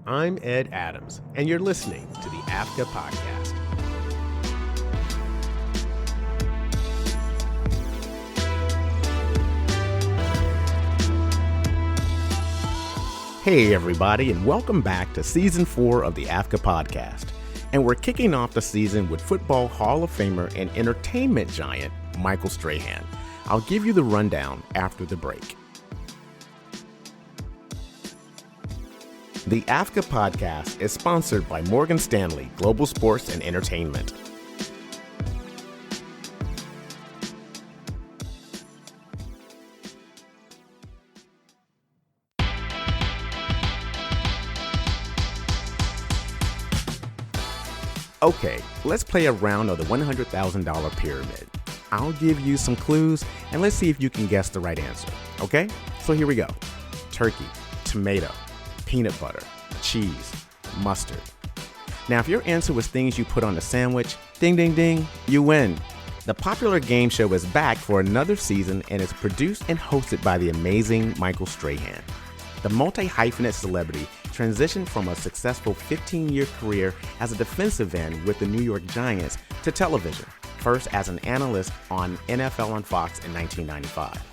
I'm Ed Adams, and you're listening to the AAFCA Podcast. Hey, everybody, and welcome back to Season 4 of the AAFCA Podcast. And we're kicking off the season with Football Hall of Famer and entertainment giant, Michael Strahan. I'll give you the rundown after the break. The AAFCA Podcast is sponsored by Morgan Stanley Global Sports and Entertainment. Okay, let's play a round of the $100,000 pyramid. I'll give you some clues, and let's see if you can guess the right answer, okay? So here we go. Turkey, tomato, peanut butter, cheese, mustard. Now, if your answer was things you put on a sandwich, ding, ding, ding, you win. The popular game show is back for another season and is produced and hosted by the amazing Michael Strahan. The multi-hyphenate celebrity transitioned from a successful 15-year career as a defensive end with the New York Giants to television, first as an analyst on NFL on Fox in 1995.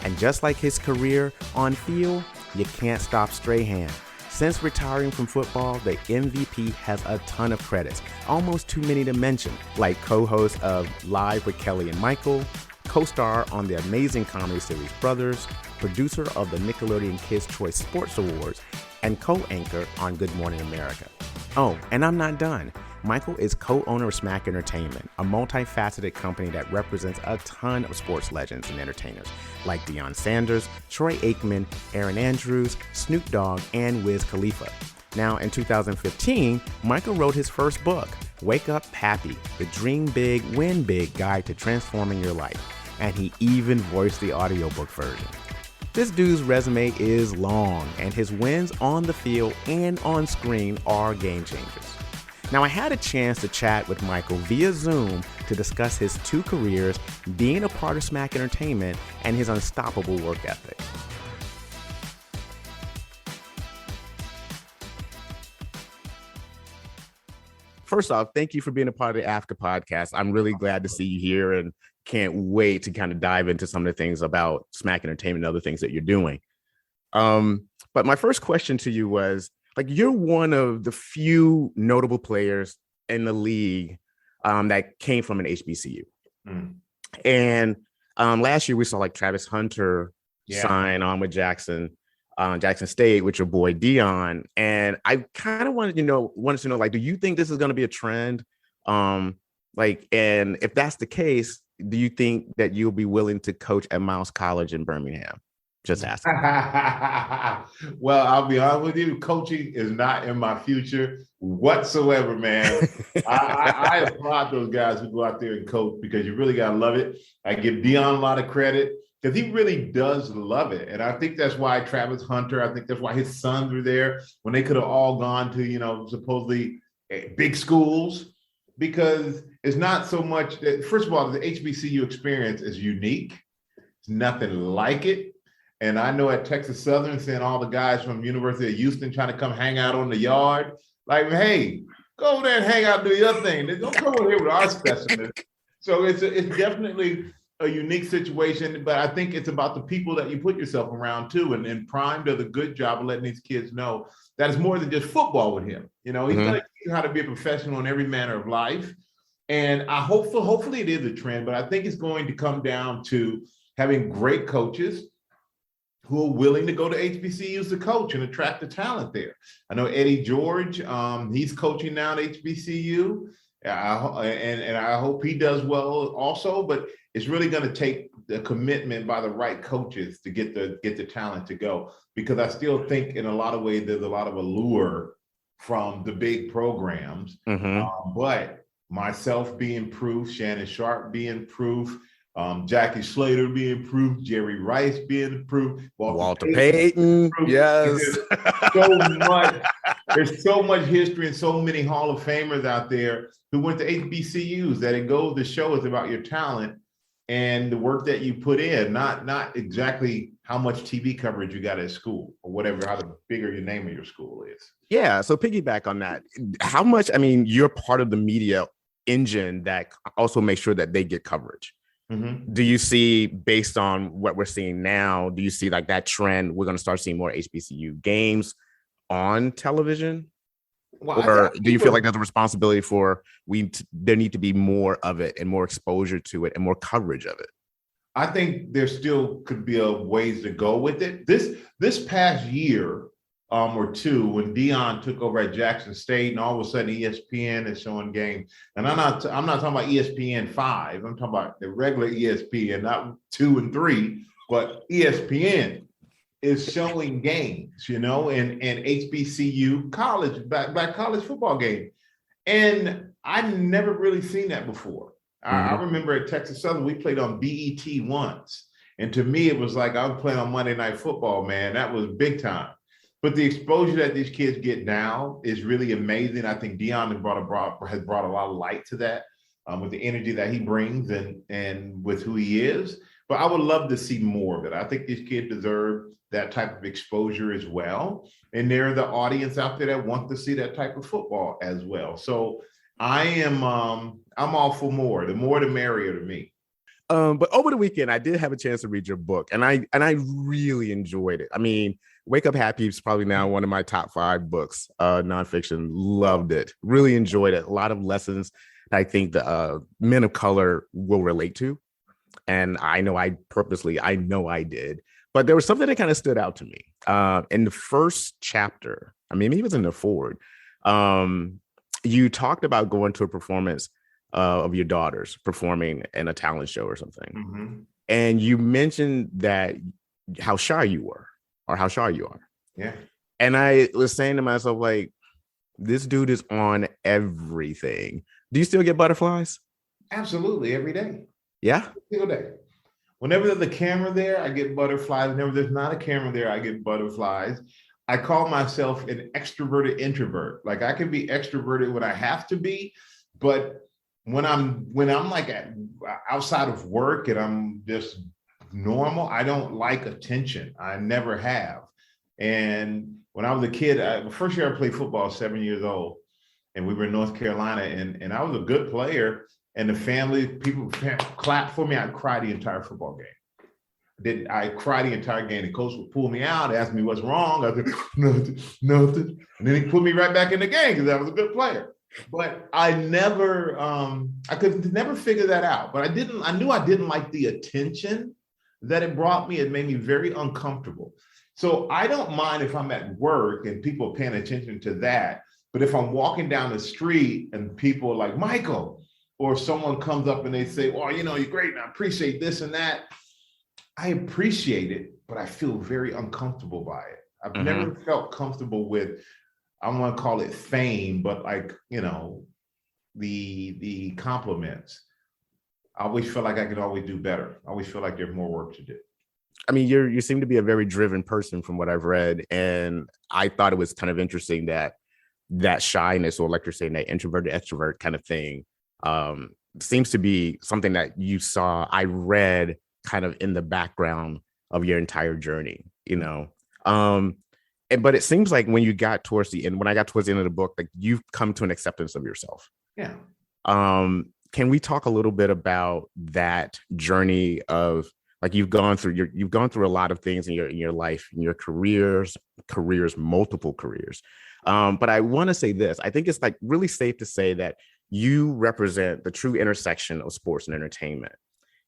And just like his career on field, you can't stop Strahan. Since retiring from football, the MVP has a ton of credits, almost too many to mention, like co-host of Live with Kelly and Michael, co-star on the amazing comedy series Brothers, producer of the Nickelodeon Kids' Choice Sports Awards, and co-anchor on Good Morning America. Oh, and I'm not done. Michael is co-owner of SMAC Entertainment, a multifaceted company that represents a ton of sports legends and entertainers like Deion Sanders, Troy Aikman, Aaron Andrews, Snoop Dogg, and Wiz Khalifa. Now, in 2015, Michael wrote his first book, Wake Up Happy, the Dream Big, Win Big Guide to Transforming Your Life, and he even voiced the audiobook version. This dude's resume is long, and his wins on the field and on screen are game changers. Now, I had a chance to chat with Michael via Zoom to discuss his two careers, being a part of SMAC Entertainment, and his unstoppable work ethic. First off, thank you for being a part of the AAFCA Podcast. I'm really glad to see you here and can't wait to kind of dive into some of the things about SMAC Entertainment and other things that you're doing. But my first question to you was, like, you're one of the few notable players in the league that came from an HBCU. And last year we saw like Travis Hunter sign on with Jackson State with your boy Deion. And I kind of wanted to know, like, do you think this is going to be a trend? And if that's the case, do you think that you'll be willing to coach at Miles College in Birmingham? Just asking. Well, I'll be honest with you. Coaching is not in my future whatsoever, man. I applaud those guys who go out there and coach because you really got to love it. I give Deion a lot of credit because he really does love it. And I think that's why Travis Hunter, I think that's why his sons were there when they could have all gone to, supposedly big schools, because it's not so much that, first of all, the HBCU experience is unique. It's nothing like it. And I know at Texas Southern, seeing all the guys from University of Houston trying to come hang out on the yard, like, hey, go over there and hang out, do your thing. Don't come over here with our specimen. So it's definitely a unique situation, but I think it's about the people that you put yourself around too. And Prime does a good job of letting these kids know that it's more than just football with him. He's going to teach you how to be a professional in every manner of life. And hopefully it is a trend, but I think it's going to come down to having great coaches who are willing to go to HBCUs to coach and attract the talent there. I know Eddie George, he's coaching now at HBCU, and I hope he does well also, but it's really going to take the commitment by the right coaches to get the talent to go, because I still think in a lot of ways there's a lot of allure from the big programs, but myself being proof, Shannon Sharp being proof, Jackie Slater being proof, Jerry Rice being proof, Walter Payton, yes. There's so much history and so many Hall of Famers out there who went to HBCUs that it goes to show us about your talent and the work that you put in, not exactly how much TV coverage you got at school or whatever, how the bigger your name of your school is. Yeah. So piggyback on that, how much, I mean, you're part of the media engine that also makes sure that they get coverage. Mm-hmm. Do you see, based on what we're seeing now, do you see like that trend? We're going to start seeing more HBCU games on television? Well, or do you feel like there's a responsibility for there need to be more of it and more exposure to it and more coverage of it? I think there still could be a ways to go with it. This past year or two, when Deion took over at Jackson State, and all of a sudden ESPN is showing games, and I'm not talking about ESPN 5. I'm talking about the regular ESPN, not 2 and 3, but ESPN is showing games, and HBCU college, black college football game. And I've never really seen that before. I remember at Texas Southern, we played on BET once. And to me, it was like I was playing on Monday Night Football, man. That was big time. But the exposure that these kids get now is really amazing. I think Deion has brought a lot of light to that with the energy that he brings and with who he is. But I would love to see more of it. I think these kids deserve that type of exposure as well. And they're the audience out there that wants to see that type of football as well. So I'm all for more. The more, the merrier to me. But over the weekend, I did have a chance to read your book, and I really enjoyed it. I mean, Wake Up Happy is probably now one of my top 5 books, nonfiction. Loved it. Really enjoyed it. A lot of lessons that I think the men of color will relate to. And I know I did. But there was something that kind of stood out to me. In the first chapter, I mean, maybe it was in the forward, you talked about going to a performance of your daughters performing in a talent show or something. Mm-hmm. And you mentioned that how shy you are. Yeah. And I was saying to myself, like, this dude is on everything. Do you still get butterflies? Absolutely. Every day. Yeah. Every single day. Whenever there's a camera there, I get butterflies. Whenever there's not a camera there, I get butterflies. I call myself an extroverted introvert. Like, I can be extroverted when I have to be, but when I'm like outside of work and I'm just normal, I don't like attention. I never have. And when I was a kid, the first year I played football, I was 7 years old, and we were in North Carolina, and I was a good player. And the people clapped for me. I'd cry the entire football game. I cried the entire game. The coach would pull me out, ask me what's wrong. I said, nothing. And then he put me right back in the game because I was a good player. But I could never figure that out. But I knew I didn't like the attention that it brought me. It made me very uncomfortable. So I don't mind if I'm at work and people are paying attention to that. But if I'm walking down the street and people are like, Michael, or someone comes up and they say, well, you're great and I appreciate this and that. I appreciate it, but I feel very uncomfortable by it. I've never felt comfortable with, I want to call it fame, but like, the compliments. I always feel like I could always do better. I always feel like there's more work to do. I mean, you seem to be a very driven person from what I've read. And I thought it was kind of interesting that shyness, or like you're saying, that introverted extrovert kind of thing seems to be something that you saw, I read kind of in the background of your entire journey, but it seems like when I got towards the end of the book, like you've come to an acceptance of yourself. Yeah. Can we talk a little bit about that journey of, like, you've gone through a lot of things in your life, in your careers, multiple careers. But I want to say this, I think it's like really safe to say that you represent the true intersection of sports and entertainment.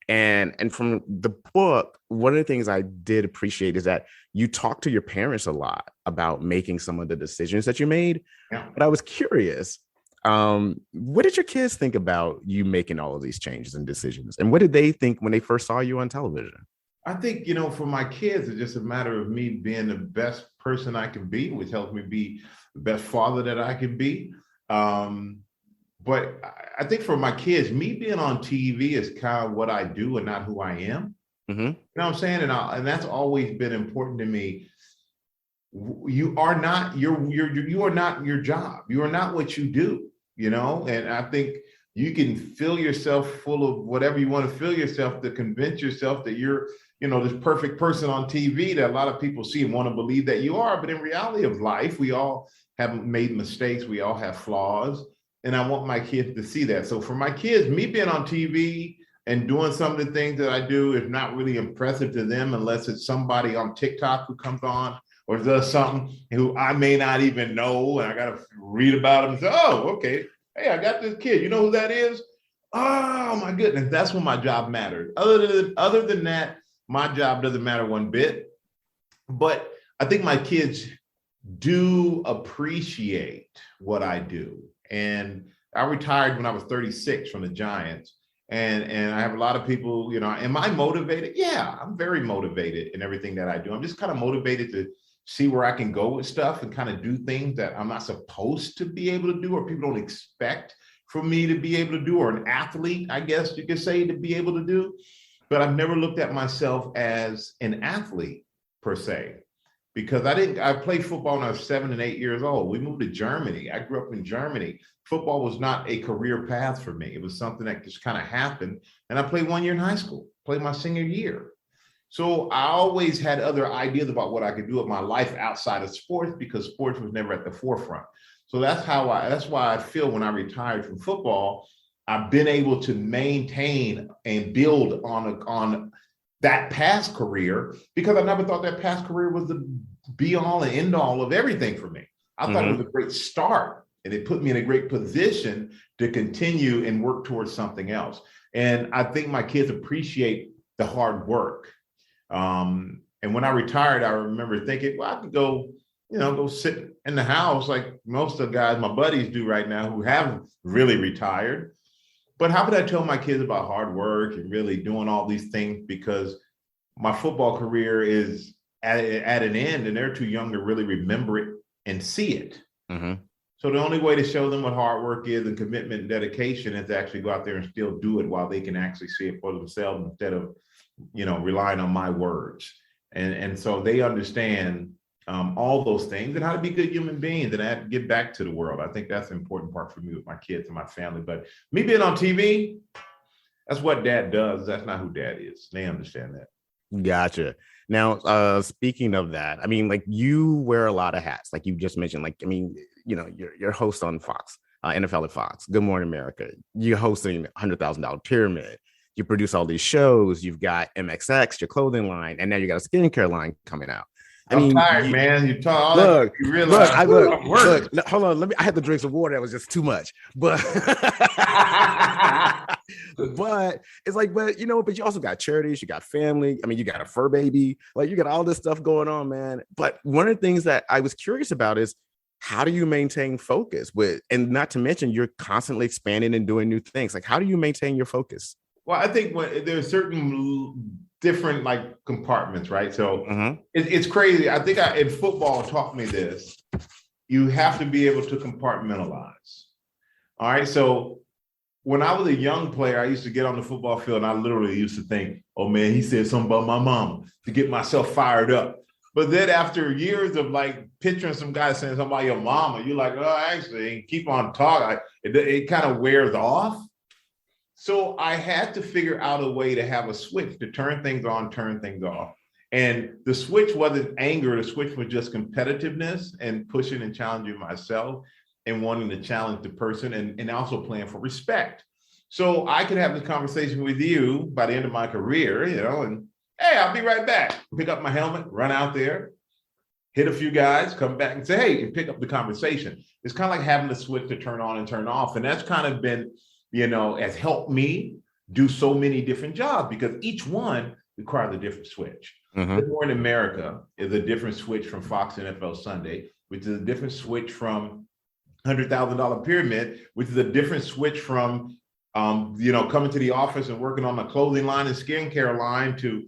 And from the book, one of the things I did appreciate is that you talked to your parents a lot about making some of the decisions that you made. Yeah. But I was curious, what did your kids think about you making all of these changes and decisions? And what did they think when they first saw you on television? I think, for my kids, it's just a matter of me being the best person I can be, which helps me be the best father that I can be. But I think for my kids, me being on TV is kind of what I do and not who I am. Mm-hmm. You know what I'm saying? And that's always been important to me. You are not your job. You are not what you do, And I think you can fill yourself full of whatever you want to fill yourself to convince yourself that you're this perfect person on TV that a lot of people see and want to believe that you are. But in reality of life, we all have made mistakes. We all have flaws. And I want my kids to see that. So for my kids, me being on TV and doing some of the things that I do is not really impressive to them unless it's somebody on TikTok who comes on or does something who I may not even know. And I got to read about them and say, oh, okay. Hey, I got this kid. You know who that is? Oh, my goodness. That's when my job mattered. Other than that, my job doesn't matter one bit. But I think my kids do appreciate what I do. And I retired when I was 36 from the Giants. And I have a lot of people, am I motivated? Yeah, I'm very motivated in everything that I do. I'm just kind of motivated to see where I can go with stuff and kind of do things that I'm not supposed to be able to do, or people don't expect for me to be able to do, or an athlete, I guess you could say, to be able to do. But I've never looked at myself as an athlete per se, because I played football when I was 7 and 8 years old. We moved to Germany. I grew up in Germany. Football was not a career path for me. It was something that just kind of happened. And I played 1 year in high school, played my senior year. So I always had other ideas about what I could do with my life outside of sports, because sports was never at the forefront. So that's why I feel when I retired from football, I've been able to maintain and build on that past career, because I never thought that past career was the be all and end all of everything for me. I thought it was a great start, and it put me in a great position to continue and work towards something else. And I think my kids appreciate the hard work. And when I retired, I remember thinking, well, I could go sit in the house like most of the guys, my buddies do right now who haven't really retired. But how could I tell my kids about hard work and really doing all these things? Because my football career is at an end, and they're too young to really remember it and see it. So the only way to show them what hard work is and commitment and dedication is to actually go out there and still do it while they can actually see it for themselves, instead of relying on my words. And so they understand all those things and how to be good human beings and have to give back to the world. I think that's an important part for me with my kids and my family. But me being on TV, that's what dad does. That's not who dad is. They understand that. Gotcha. Now, speaking of that, I mean, like, you wear a lot of hats, like you just mentioned. Like, I mean, you're host on Fox, NFL at Fox, Good Morning America. You're hosting $100,000 Pyramid. You produce all these shows. You've got MXX, your clothing line, and now you got a skincare line coming out. I'm tired, man. You talk all look, that. You realize, look, hold on. I had to drink some water. That was just too much. But but it's like, but you also got charities, you got family. I mean, you got a fur baby, like you got all this stuff going on, man. But one of the things that I was curious about is, how do you maintain focus and not to mention, you're constantly expanding and doing new things. Like, how do you maintain your focus? Well, I think there's certain different compartments, right? So it's crazy. I think in football taught me this. You have to be able to compartmentalize. All right. So when I was a young player, I used to get on the football field and I literally used to think, oh man, he said something about my mom, to get myself fired up. But then after years of picturing some guy saying something about your mama, you're like, oh, actually, keep on talking. It kind of wears off. So I had to figure out a way to have a switch to turn things on, turn things off. And the switch wasn't anger. The switch was just competitiveness and pushing and challenging myself and wanting to challenge the person and also playing for respect. So I could have this conversation with you by the end of my career, and hey, I'll be right back. Pick up my helmet, run out there, hit a few guys, come back and say, hey, and pick up the conversation. It's kind of like having a switch to turn on and turn off. And that's kind of been, has helped me do so many different jobs, because each one requires a different switch. Good Morning America is a different switch from Fox NFL Sunday, which is a different switch from $100,000 Pyramid, which is a different switch from, coming to the office and working on my clothing line and skincare line to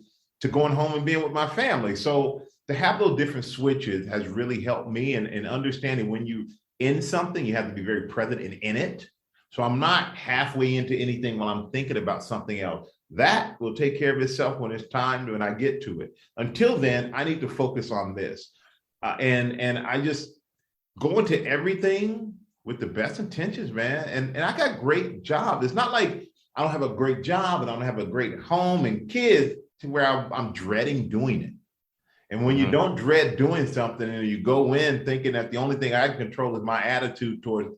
going home and being with my family. So to have those different switches has really helped me in understanding when you in something, you have to be very present and in it. So I'm not halfway into anything while I'm thinking about something else. That will take care of itself when it's time when I get to it. Until then, I need to focus on this. And I just go into everything with the best intentions, man. And I got great jobs. It's not like I don't have a great job and I don't have a great home and kids. to where I'm dreading doing it. And when you don't dread doing something and you go in thinking that the only thing I can control is my attitude towards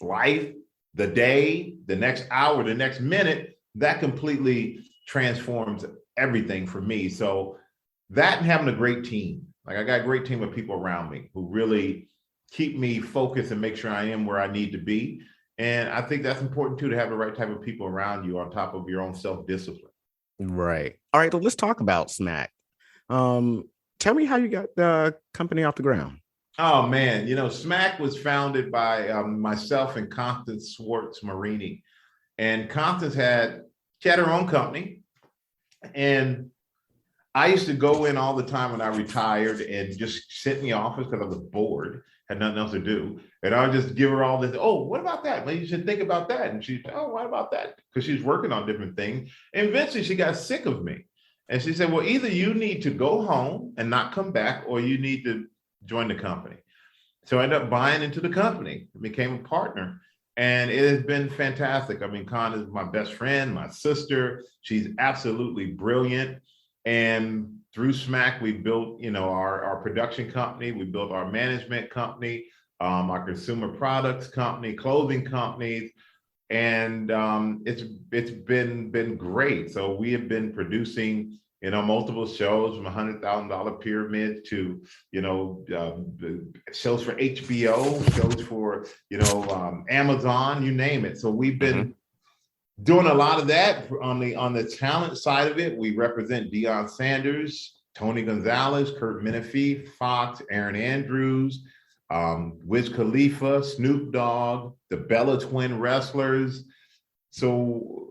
life, the day, the next hour, the next minute, that completely transforms everything for me. So that and having a great team, like I got a great team of people around me who really keep me focused and make sure I am where I need to be. And I think that's important too, to have the right type of people around you on top of your own self-discipline. Right. All right. Let's talk about SMAC. Tell me how you got the company off the ground. Oh man, SMAC was founded by myself and Constance Swartz Marini. And Constance had her own company. And I used to go in all the time when I retired and just sit in the office because I was bored, had nothing else to do. And I would just give her all this, oh, what about that? Well, you should think about that. And she'd, oh, what about that? Because she's working on different things. And eventually she got sick of me. And she said, well, either you need to go home and not come back, or you need to join the company. So I ended up buying into the company, became a partner. And it has been fantastic. I mean, Con is my best friend, my sister. She's absolutely brilliant. And through SMAC, we built, our production company. We built our management company, our consumer products company, clothing companies. And it's been great. So we have been producing, multiple shows from $100,000 pyramid to, shows for HBO, shows for, Amazon, you name it. So we've been doing a lot of that. On the talent side of it, we represent Deion Sanders, Tony Gonzalez, Kurt Menefee, Fox, Aaron Andrews, Wiz Khalifa, Snoop Dogg, the Bella Twin wrestlers. So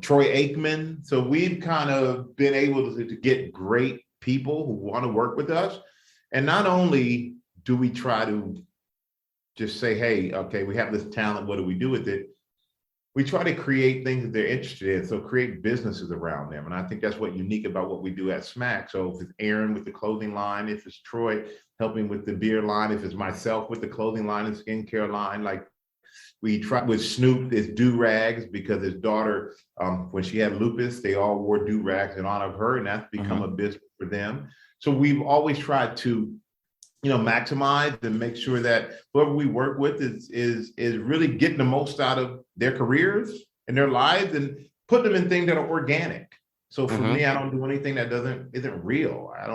Troy Aikman. So we've kind of been able to get great people who want to work with us. And not only do we try to just say, hey, okay, we have this talent, what do we do with it? We try to create things that they're interested in. So create businesses around them. And I think that's what's unique about what we do at SMAC. So if it's Aaron with the clothing line, if it's Troy helping with the beer line, if it's myself with the clothing line and skincare line, like we try with Snoop, it's do-rags, because his daughter, when she had lupus, they all wore do-rags in honor of her, and that's become a business for them. So we've always tried to, maximize and make sure that whoever we work with is really getting the most out of their careers and their lives, and put them in things that are organic. So for me, I don't do anything that isn't real. I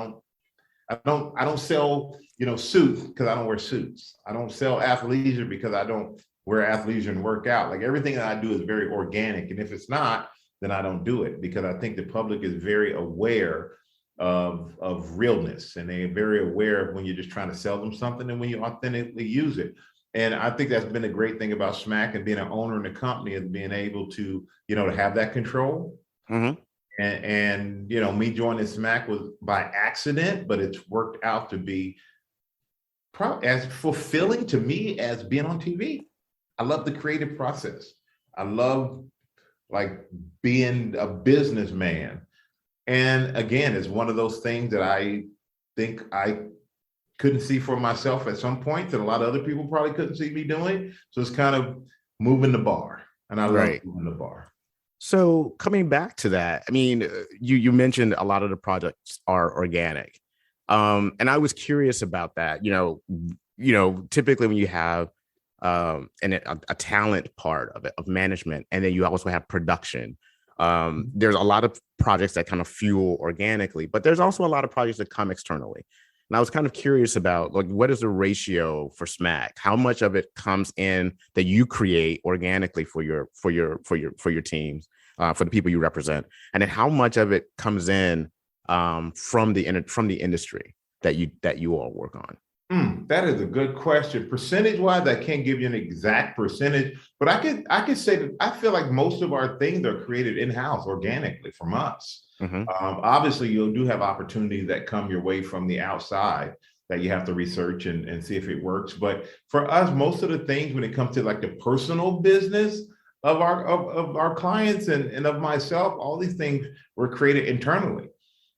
don't sell, suits because I don't wear suits. I don't sell athleisure because I don't wear athleisure and work out. Like everything that I do is very organic. And if it's not, then I don't do it, because I think the public is very aware of realness, and they're very aware of when you're just trying to sell them something and when you authentically use it. And I think that's been a great thing about SMAC and being an owner in the company, is being able to, to have that control. And me joining SMAC was by accident, but it's worked out to be probably as fulfilling to me as being on TV. I love the creative process. I love being a businessman. And again, it's one of those things that I think I couldn't see for myself at some point, that a lot of other people probably couldn't see me doing. So it's kind of moving the bar, and I love moving the bar. So coming back to that, I mean, you mentioned a lot of the projects are organic. And I was curious about that. Typically when you have a talent part of it, of management, and then you also have production, there's a lot of projects that kind of fuel organically, but there's also a lot of projects that come externally. And I was kind of curious about, what is the ratio for SMAC? How much of it comes in that you create organically for your teams, for the people you represent, and then how much of it comes in from the industry that you all work on? That is a good question. Percentage-wise, I can't give you an exact percentage, but I could say that I feel like most of our things are created in-house organically from us. Obviously, you do have opportunities that come your way from the outside that you have to research and see if it works. But for us, most of the things when it comes to the personal business of our clients and of myself, all these things were created internally.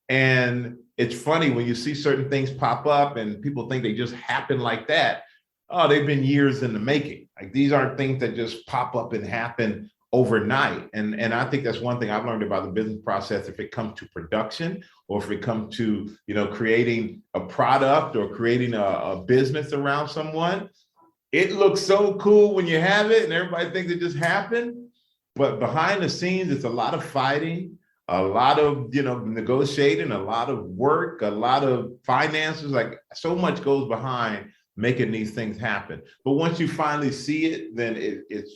And it's funny when you see certain things pop up and people think they just happen like that. Oh, they've been years in the making. These aren't things that just pop up and happen overnight. And I think that's one thing I've learned about the business process. If it comes to production, or if it comes to, creating a product or creating a business around someone, it looks so cool when you have it and everybody thinks it just happened. But behind the scenes, it's a lot of fighting, a lot of, negotiating, a lot of work, a lot of finances, like so much goes behind making these things happen. But once you finally see it, then it's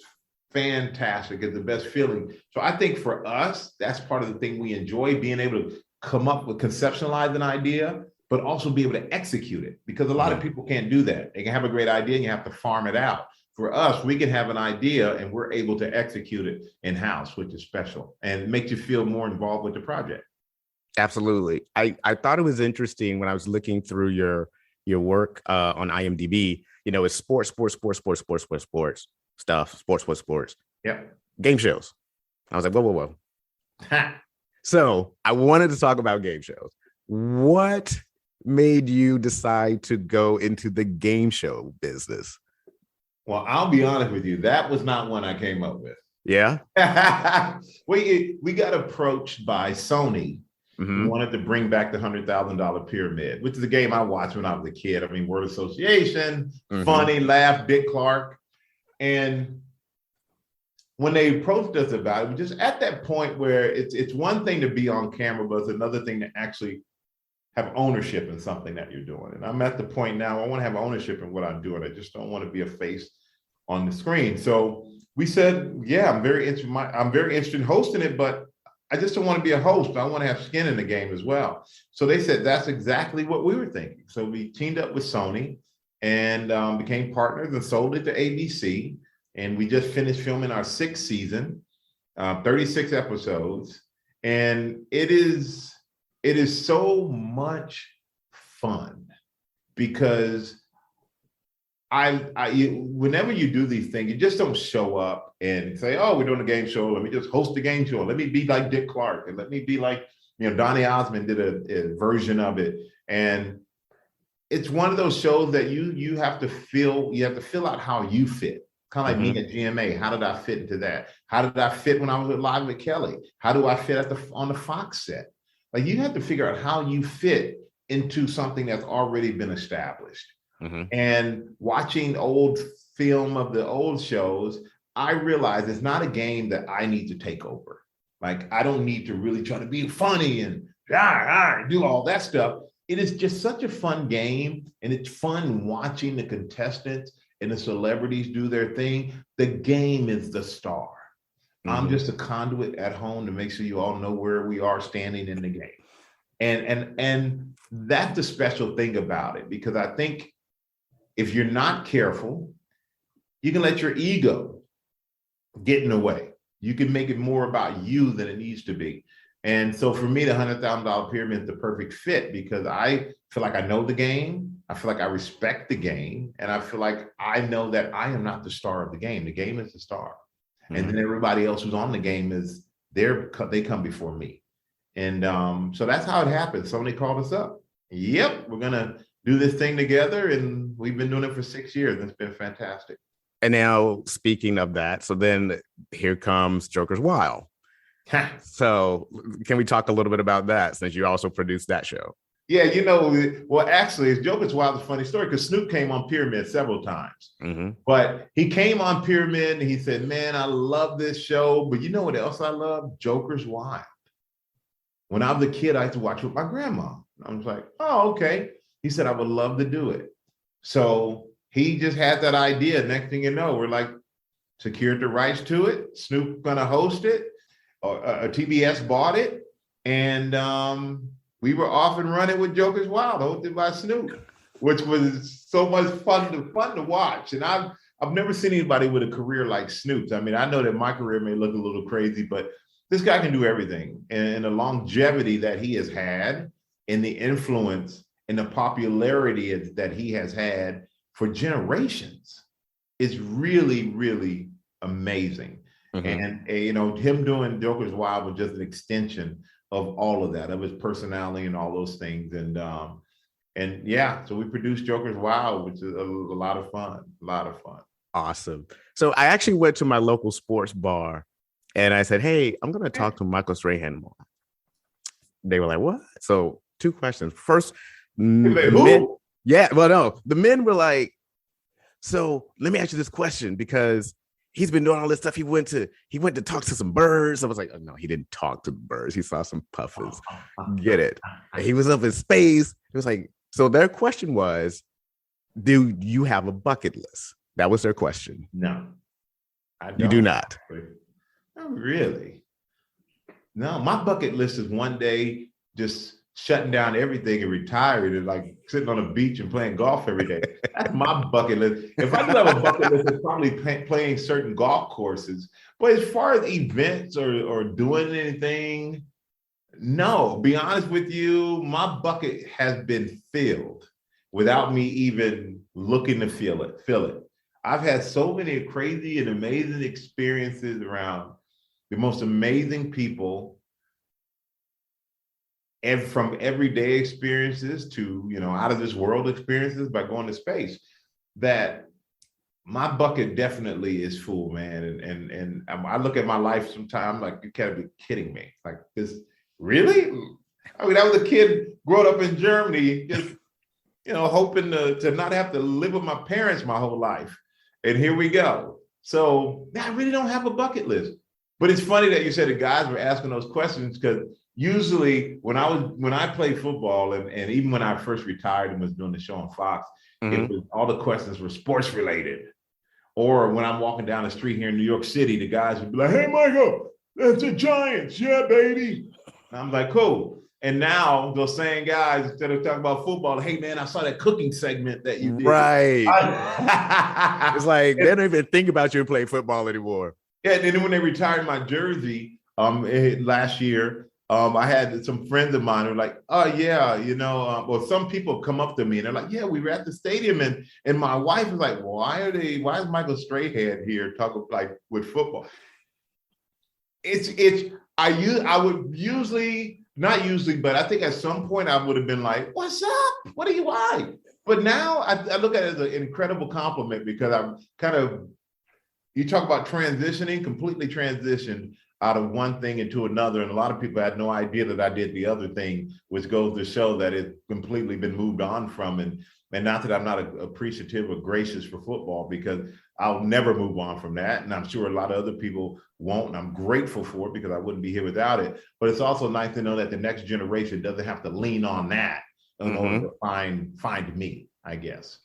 fantastic. It's the best feeling. So I think for us, that's part of the thing we enjoy, being able to come up with, conceptualize an idea, but also be able to execute it, because a lot of people can't do that. They can have a great idea and you have to farm it out. For us, we can have an idea and we're able to execute it in-house, which is special and makes you feel more involved with the project. Absolutely. I thought it was interesting when I was looking through your work on IMDb. It's sports stuff, sports. Yeah. Game shows. I was like, whoa. So I wanted to talk about game shows. What made you decide to go into the game show business? Well, I'll be honest with you. That was not one I came up with. Yeah. We got approached by Sony. Mm-hmm. We wanted to bring back the $100,000 pyramid, which is a game I watched when I was a kid. I mean, word association, funny, laugh, Dick Clark. And when they approached us about it, we just at that point where it's one thing to be on camera, but it's another thing to actually have ownership in something that you're doing. And I'm at the point now, I want to have ownership in what I'm doing. I just don't want to be a face on the screen. So we said, yeah, I'm very interested in hosting it, but I just don't want to be a host. I want to have skin in the game as well. So they said, that's exactly what we were thinking. So we teamed up with Sony and became partners and sold it to ABC. And we just finished filming our 6th season, 36 episodes. And it is so much fun, because whenever you do these things, you just don't show up and say, oh, we're doing a game show. Let me just host the game show. Let me be like Dick Clark, and let me be like, Donny Osmond did a version of it. And it's one of those shows that you have to fill out how you fit. Kind of like me at GMA. How did I fit into that? How did I fit when I was live with Kelly? How do I fit on the Fox set? Like, you have to figure out how you fit into something that's already been established. And watching old film of the old shows, I realized it's not a game that I need to take over. Like, I don't need to really try to be funny and do all that stuff. It is just such a fun game, and it's fun watching the contestants and the celebrities do their thing. The game is the star. I'm just a conduit at home to make sure you all know where we are standing in the game. And that's the special thing about it, because I think if you're not careful, you can let your ego get in the way. You can make it more about you than it needs to be. And so for me, the $100,000 pyramid is the perfect fit, because I feel like I know the game. I feel like I respect the game. And I feel like I know that I am not the star of the game. The game is the star. And then everybody else who's on the game they come before me. And so that's how it happened. Sony called us up. Yep, we're going to do this thing together. And we've been doing it for 6 years. And it's been fantastic. And now, speaking of that, so then here comes Joker's Wild. So can we talk a little bit about that, since you also produced that show? Yeah, well, actually, Joker's Wild is a funny story, because Snoop came on Pyramid several times. But he came on Pyramid and he said, man, I love this show. But you know what else I love? Joker's Wild. When I was a kid, I used to watch with my grandma. I was like, oh, okay. He said, I would love to do it. So he just had that idea. Next thing you know, we're like, secured the rights to it. Snoop gonna host it. TBS bought it. And we were off and running with Joker's Wild, hosted by Snoop, which was so much fun to watch. And I've never seen anybody with a career like Snoop's. I mean, I know that my career may look a little crazy, but this guy can do everything. And the longevity that he has had, and the influence and the popularity that he has had for generations is really, really amazing. And him doing Joker's Wild was just an extension of all of that, of his personality and all those things. And yeah, so we produced Joker's Wild, which is a lot of fun. Awesome. So I actually went to my local sports bar And I said, hey, I'm going to talk to Michael Strahan more. They were like, what? So 2 questions. First, Like, men, yeah, well, no, the men were like, so let me ask you this question, because he's been doing all this stuff. He went to talk to some birds. I was like, oh, no, he didn't talk to the birds. He saw some puffins. Get it? He was up in space. It was like, so their question was, do you have a bucket list? That was their question. No, I don't. You do not. Not really. No, my bucket list is one day just shutting down everything and retiring and like sitting on a beach and playing golf every day. That's my bucket list. If I do have a bucket list, it's probably playing certain golf courses. But as far as events or doing anything, no. Be honest with you, my bucket has been filled without me even looking to fill it. I've had so many crazy and amazing experiences around the most amazing people, and from everyday experiences to, out of this world experiences by going to space, that my bucket definitely is full, man. And I look at my life sometimes like, you can't be kidding me. Like, this, really? I mean, I was a kid growing up in Germany, just, hoping to not have to live with my parents my whole life. And here we go. So I really don't have a bucket list. But it's funny that you said the guys were asking those questions, because usually when I played football and even when I first retired and was doing the show on Fox, it was, all the questions were sports related. Or when I'm walking down the street here in New York City, the guys would be like, hey, Michael, that's the Giants. Yeah, baby. And I'm like, cool. And now those same guys, instead of talking about football, hey, man, I saw that cooking segment that you did. Right. It's like, they don't even think about you playing football anymore. Yeah, and then when they retired my jersey last year, I had some friends of mine who were like, oh, yeah, well, some people come up to me and they're like, yeah, we were at the stadium. And my wife was like, why is Michael Strahan here talking like with football? I would usually, not usually, but I think at some point I would have been like, what's up? What do you like? But now I look at it as an incredible compliment, because I'm kind of, you talk about transitioning, completely transitioned out of one thing into another. And a lot of people had no idea that I did the other thing, which goes to show that it's completely been moved on from. And not that I'm not appreciative or gracious for football, because I'll never move on from that. And I'm sure a lot of other people won't. And I'm grateful for it, because I wouldn't be here without it. But it's also nice to know that the next generation doesn't have to lean on that in order to find me, I guess.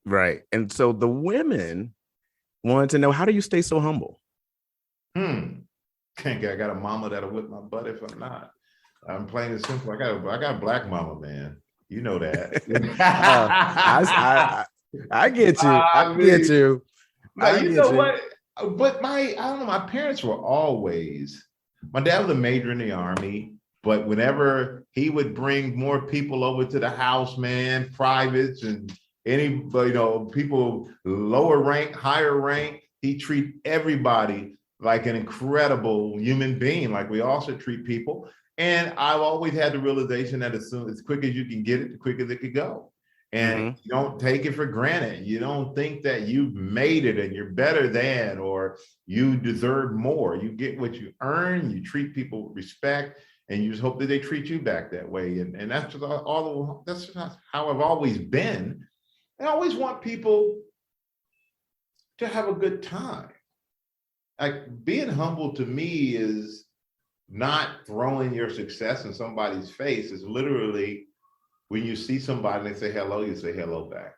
Right. And so the women wanted to know, how do you stay so humble? I got a mama that'll whip my butt if I'm not. I'm plain and simple. I got a black mama, man. You know that. I get you. I get you. You know what? But I don't know. My parents were always. My dad was a major in the Army, but whenever he would bring more people over to the house, man, privates and anybody, people lower rank, higher rank, he treat everybody like an incredible human being, like we all should treat people. And I've always had the realization that as quick as you can get it, the quicker it could go. And you don't take it for granted. You don't think that you've made it and you're better than, or you deserve more. You get what you earn. You treat people with respect, and you just hope that they treat you back that way. And that's just that's just how I've always been. I always want people to have a good time. Like, being humble to me is not throwing your success in somebody's face. It's literally when you see somebody and they say hello, you say hello back.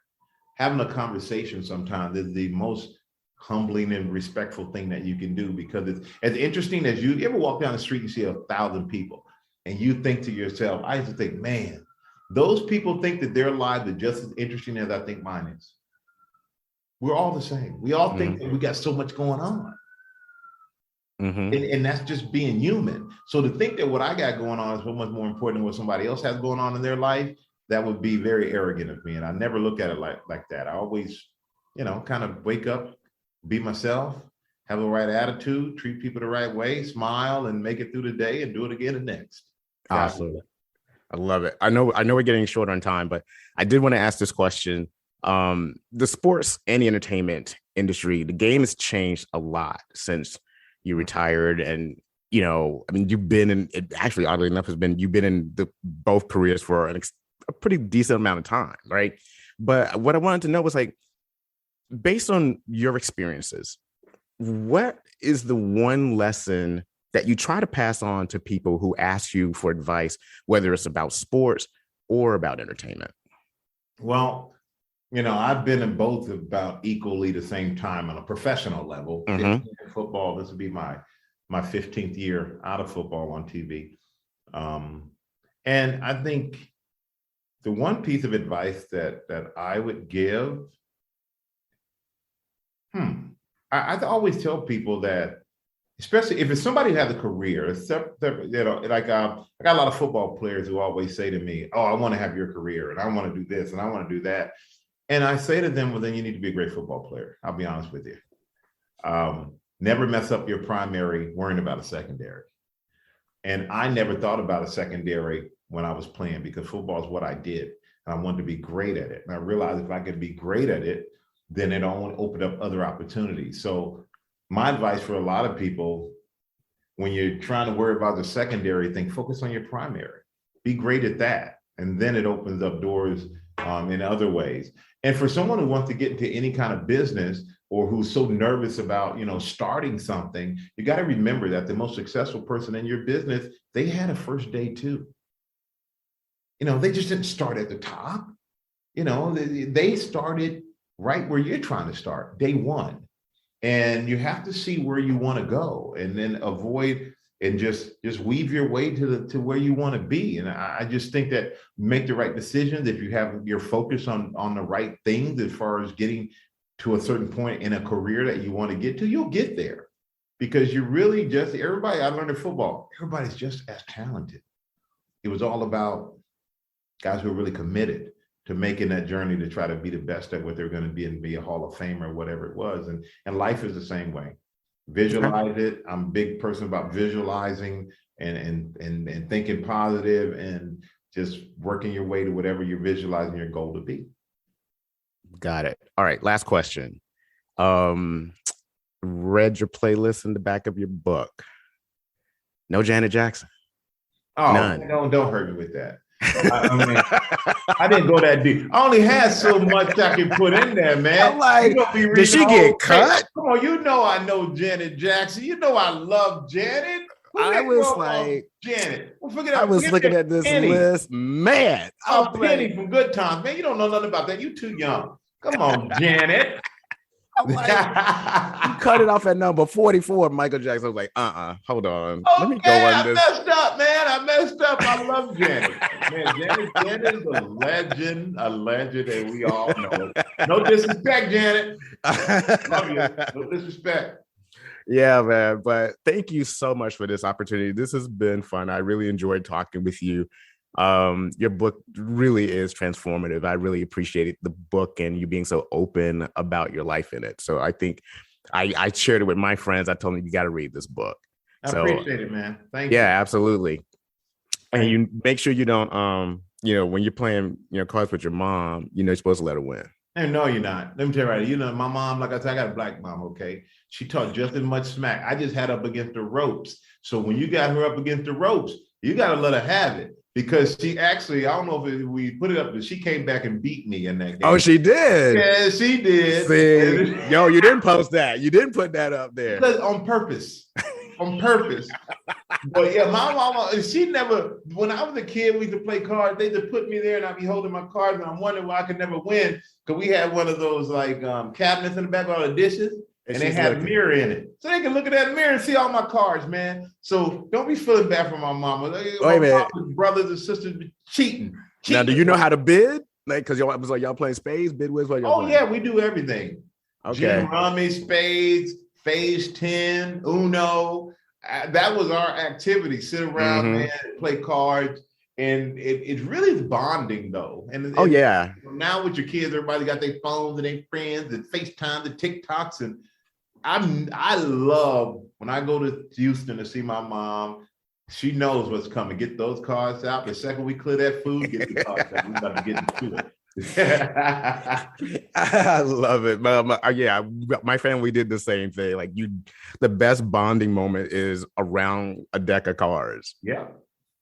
Having a conversation sometimes is the most humbling and respectful thing that you can do, because it's as interesting as you ever walk down the street and you see 1,000 people and you think to yourself, I used to think, man, those people think that their lives are just as interesting as I think mine is. We're all the same. We all think that we got so much going on. And that's just being human. So to think that what I got going on is so much more important than what somebody else has going on in their life, that would be very arrogant of me. And I never look at it like that. I always, kind of wake up, be myself, have the right attitude, treat people the right way, smile, and make it through the day and do it again the next. Awesome. I love it. I know we're getting short on time, but I did want to ask this question. The sports and the entertainment industry, the game has changed a lot since you retired, and I mean, you've been in it. Actually, oddly enough, you've been in both careers for a pretty decent amount of time, right? But what I wanted to know was, like, based on your experiences, what is the one lesson that you try to pass on to people who ask you for advice, whether it's about sports or about entertainment? Well, I've been in both about equally the same time on a professional level. In football, this will be my 15th year out of football on TV. And I think the one piece of advice that I would give, I always tell people that, especially if it's somebody who has a career, I got a lot of football players who always say to me, "Oh, I want to have your career, and I want to do this, and I want to do that." And I say to them, "Well, then you need to be a great football player." I'll be honest with you. Never mess up your primary worrying about a secondary. And I never thought about a secondary when I was playing, because football is what I did. And I wanted to be great at it. And I realized if I could be great at it, then it only opened up other opportunities. So my advice for a lot of people, when you're trying to worry about the secondary thing, focus on your primary. Be great at that. And then it opens up doors in other ways. And for someone who wants to get into any kind of business, or who's so nervous about, starting something, you got to remember that the most successful person in your business, they had a first day too. They just didn't start at the top. They started right where you're trying to start, day one. And you have to see where you want to go, and then avoid and just weave your way to where you want to be. And I just think that make the right decisions. If you have your focus on the right things, as far as getting to a certain point in a career that you want to get to, you'll get there. Because you really everybody, I learned in football, everybody's just as talented. It was all about guys who are really committed to making that journey to try to be the best at what they're going to be and be a Hall of Famer or whatever it was. And life is the same way. Visualize it. I'm a big person about visualizing and thinking positive, and just working your way to whatever you're visualizing your goal to be. Got it. All right. Last question. Read your playlist in the back of your book. No Janet Jackson. Oh, none. Don't hurt me with that. I mean, I didn't go that deep. I only had so much I can put in there, man. I'm like, did she get cut? Come on, I know Janet Jackson. I love Janet. I was like, Janet. I was looking at this list, man. Penny from Good Times, man. You don't know nothing about that. You too young. Come on, Janet. I'm like, you cut it off at number 44, Michael Jackson. I was like, hold on. Let me go on this. I messed up. I love Janet. Man, Janet is a legend, and we all know it. No disrespect, Janet. Love you. No disrespect. Yeah, man. But thank you so much for this opportunity. This has been fun. I really enjoyed talking with you. Your book really is transformative. I really appreciated the book and you being so open about your life in it. So I think I shared it with my friends. I told them, you got to read this book. I appreciate it, man. Thank you. Yeah, absolutely. And you make sure you don't, when you're playing, cards with your mom, you're supposed to let her win. And no, you're not. Let me tell you right. My mom, like I said, I got a black mom, okay? She taught just as much smack. I just had up against the ropes. So when you got her up against the ropes, you got to let her have it. Because she actually, I don't know if we put it up, but she came back and beat me in that game. Oh, she did? Yeah, she did. See, yo, you didn't post that. You didn't put that up there. On purpose. But yeah, my mama, she never, when I was a kid, we used to play cards. They just put me there and I'd be holding my cards and I'm wondering why I could never win. Because we had one of those cabinets in the back of all the dishes. And they had a mirror in it. So they can look at that mirror and see all my cards, man. So don't be feeling bad for my mama. My mama's brothers and sisters cheating. Now, do you know how to bid? Because y'all playing spades, bid whiz? Yeah, we do everything. Okay. Rummy, spades, phase 10, Uno. That was our activity. Sit around, man, and play cards. And it really is bonding, though. And yeah. Now with your kids, everybody got their phones and their friends and FaceTime, the TikToks, and I love when I go to Houston to see my mom. She knows what's coming. Get those cards out. The second we clear that food, get the cards out. We got to get into it. I love it. Yeah, my family did the same thing. Like the best bonding moment is around a deck of cards. Yeah.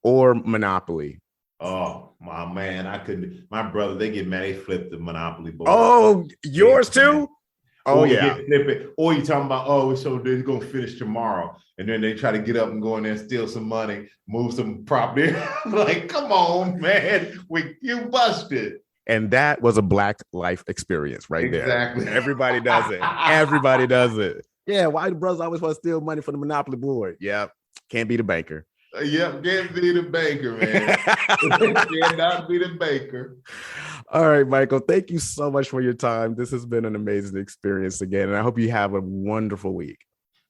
Or Monopoly. Oh, my man, I couldn't. My brother, they get mad. They flip the Monopoly board. Oh, yours too? Oh, yeah. Flip it. Or you talking about, oh, so they're going to finish tomorrow. And then they try to get up and go in there and steal some money, move some property. Like, come on, man. You busted. And that was a Black life experience right there. Exactly. Everybody does it. Everybody does it. Yeah, why do brothers always want to steal money from the Monopoly board? Yeah, can't be the banker. Yep, can't be the baker, man. Cannot be the baker. All right, Michael, thank you so much for your time. This has been an amazing experience again, and I hope you have a wonderful week.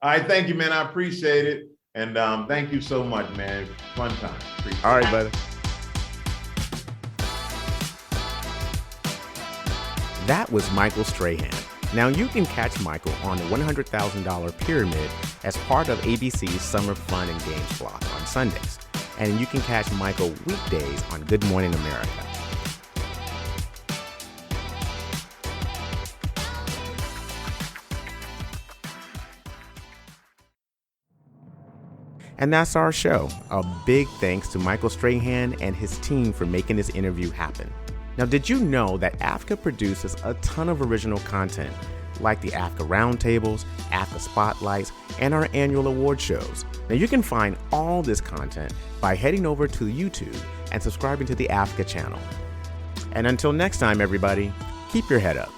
All right, thank you, man. I appreciate it. And thank you so much, man. Fun time. All right, buddy. That was Michael Strahan. Now you can catch Michael on the $100,000 Pyramid as part of ABC's Summer Fun and Games block on Sundays. And you can catch Michael weekdays on Good Morning America. And that's our show. A big thanks to Michael Strahan and his team for making this interview happen. Now, did you know that AAFCA produces a ton of original content, like the AAFCA Roundtables, AAFCA Spotlights, and our annual award shows? Now, you can find all this content by heading over to YouTube and subscribing to the AAFCA channel. And until next time, everybody, keep your head up.